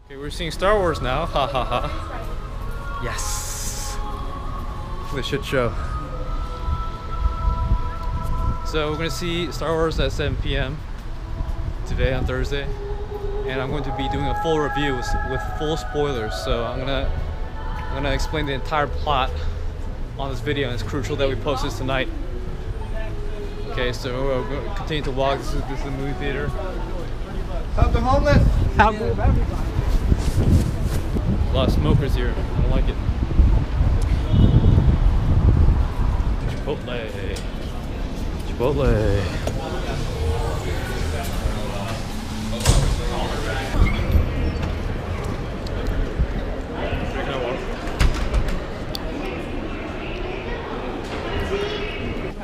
Okay, we're seeing Star Wars now. Ha ha ha. Yes. The shit show. So we're gonna see Star Wars at 7 p.m. today on Thursday, and I'm going to be doing a full review with full spoilers. So I'm gonna explain the entire plot on this video, and it's crucial that we post this tonight. Okay, so we're going to continue to walk. This is the movie theater. Help the homeless. Help everybody. A lot of smokers here. I don't like it. Chipotle. Chipotle.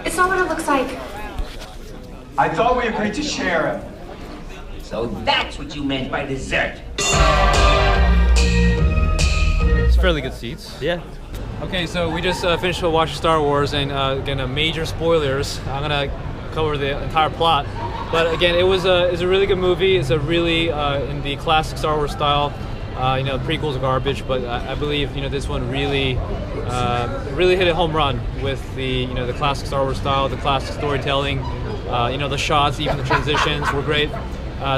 It's not what it looks like. I thought we agreed to share it. So that's what you meant by dessert. It's fairly good seats. Yeah. Okay, so we just finished watching Star Wars, and again, major spoilers. I'm gonna cover the entire plot, but again, it's a really good movie. It's a really in the classic Star Wars style. Prequels are garbage, but I believe this one really hit a home run with the the classic Star Wars style, the classic storytelling. The shots, even the transitions were great.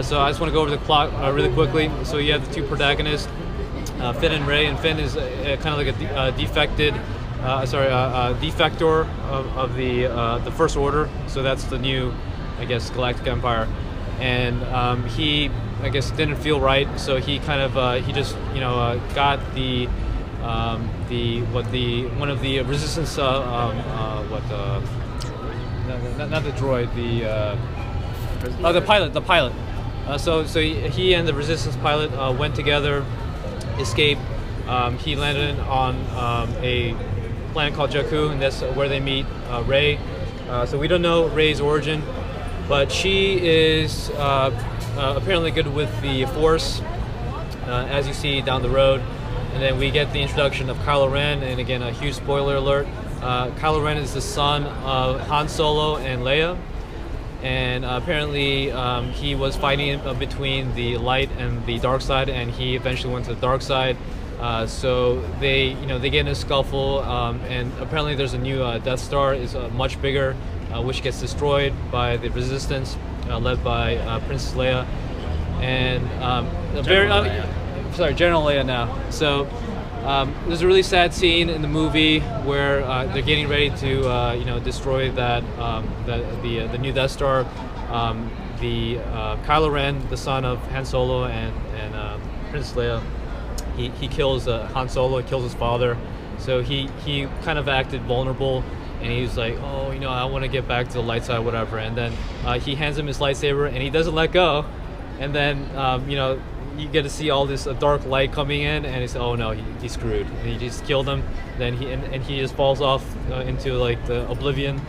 So I just want to go over the plot really quickly. So you have the two protagonists, Finn and Rey, and Finn is kind of like a defector of the First Order. So that's the new, I guess, Galactic Empire, and he, I guess, didn't feel right. So he kind of he just got one of the Resistance not the droid, the pilot. So he and the Resistance pilot went together, escaped. He landed on a planet called Jakku, and that's where they meet Rey. So we don't know Rey's origin, but she is apparently good with the Force, as you see down the road. And then we get the introduction of Kylo Ren, and again, a huge spoiler alert. Kylo Ren is the son of Han Solo and Leia, and apparently he was fighting between the light and the dark side, and he eventually went to the dark side. So they get in a scuffle, and apparently there's a new Death Star, is much bigger, which gets destroyed by the Resistance, led by Princess Leia, and General Leia now. So there's a really sad scene in the movie where they're getting ready to destroy the new Death Star. Kylo Ren, the son of Han Solo and Princess Leia, he kills Han Solo, kills his father. So he kind of acted vulnerable, and he was like, oh, I want to get back to the light side, whatever. And then he hands him his lightsaber, and he doesn't let go. And then you get to see all this dark light coming in, and he's, oh no, he's screwed. And he just killed him. Then he just falls off into like the oblivion.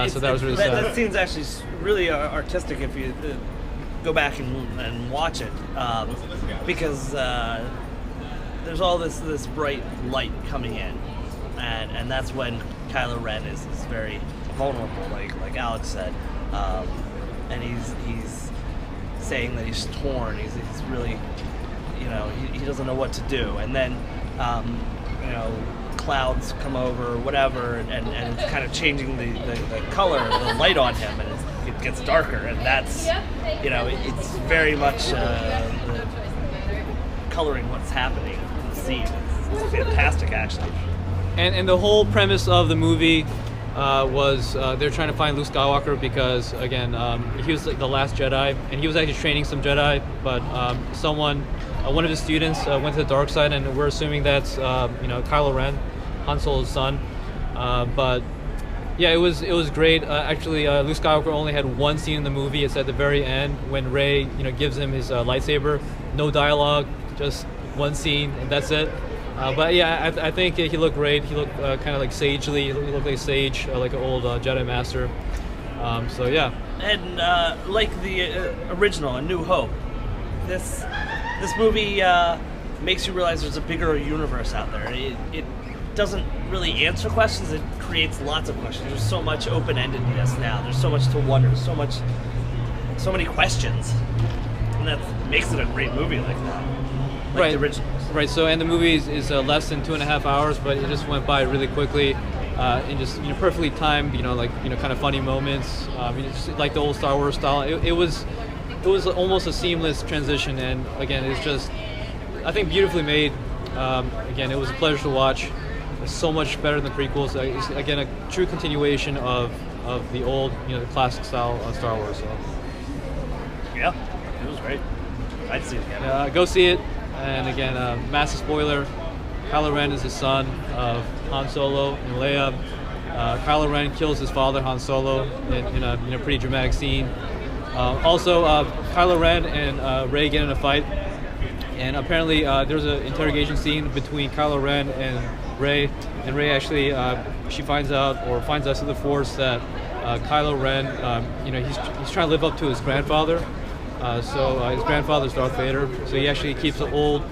So that was really sad. That scene's actually really artistic if you go back and watch it, because there's all this bright light coming in, and that's when Kylo Ren is very vulnerable, like Alex said, and he's saying that he's torn. He's really, he doesn't know what to do. And then, clouds come over, whatever, and it's kind of changing the color, the light on him, and it gets darker. And that's, it's very much coloring what's happening in the scene. It's fantastic, actually. And the whole premise of the movie was they're trying to find Luke Skywalker because, again, he was like the last Jedi, and he was actually training some Jedi, but one of his students went to the dark side, and we're assuming that's Kylo Ren, Han Solo's son. But yeah, it was great. Actually, Luke Skywalker only had one scene in the movie. It's at the very end when Rey gives him his lightsaber. No dialogue, just one scene, and that's it. But yeah, I think he looked great. He looked kind of like sagely. He looked like a sage, like an old Jedi Master. So yeah. And like the original, A New Hope, this movie makes you realize there's a bigger universe out there. It doesn't really answer questions. It creates lots of questions. There's so much open-endedness now. There's so much to wonder. So many questions, and that makes it a great movie like that. like Right. the originals. Right. So, and the movie is less than 2.5 hours, but it just went by really quickly, and just perfectly timed. Kind of funny moments. Just like the old Star Wars style. It was almost a seamless transition, and again, it's just I think beautifully made. Again, it was a pleasure to watch. It's so much better than the prequels. It's, again, a true continuation of the old, the classic style of Star Wars. So. Yeah, it was great. I'd see it again. Go see it. And again, massive spoiler: Kylo Ren is the son of Han Solo and Leia. Kylo Ren kills his father, Han Solo, in a pretty dramatic scene. Also, Kylo Ren and Rey get in a fight, and apparently there's an interrogation scene between Kylo Ren and Rey. And Rey actually she finds out through the Force that Kylo Ren, he's trying to live up to his grandfather. So his grandfather's Darth Vader, so he actually keeps an old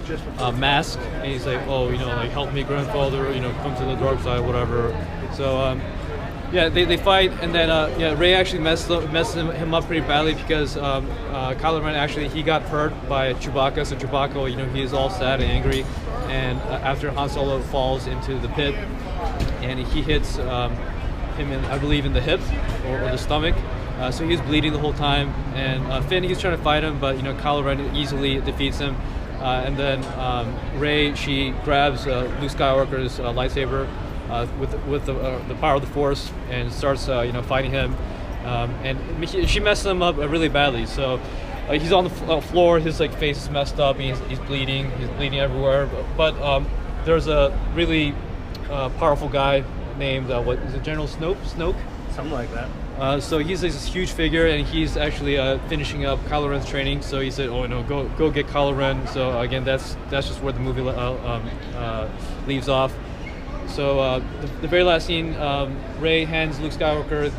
mask, and he's like, oh, help me, grandfather, come to the dark side, whatever. So they fight, and then Rey actually messes him up pretty badly because Kylo Ren actually he got hurt by Chewbacca. So Chewbacca, he is all sad and angry, and after Han Solo falls into the pit, and he hits him I believe in the hip or the stomach. So he's bleeding the whole time, and Finn, he's trying to fight him, but Kylo Ren easily defeats him. And then Rey, she grabs Luke Skywalker's lightsaber with the power of the Force and starts fighting him. And she messes him up really badly. So he's on the floor, his face is messed up, and he's bleeding everywhere. But there's a really powerful guy named what is it, General Snoke? Something like that. So he's this huge figure, and he's actually finishing up Kylo Ren's training. So he said, "Oh no, go get Kylo Ren." So again, that's just where the movie leaves off. So the very last scene, Rey hands Luke Skywalker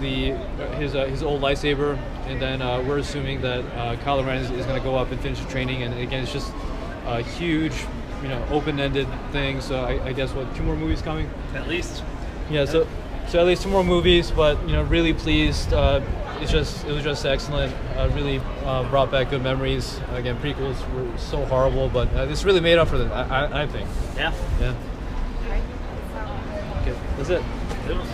his old lightsaber, and then we're assuming that Kylo Ren is going to go up and finish the training. And again, it's just a huge, open-ended thing. So I guess 2 more movies coming? At least. Yeah. So at least 2 more movies, but really pleased. It was just excellent. Really brought back good memories. Again, prequels were so horrible, but this really made up for them. I think. Yeah. Yeah. Okay, that's it. It was.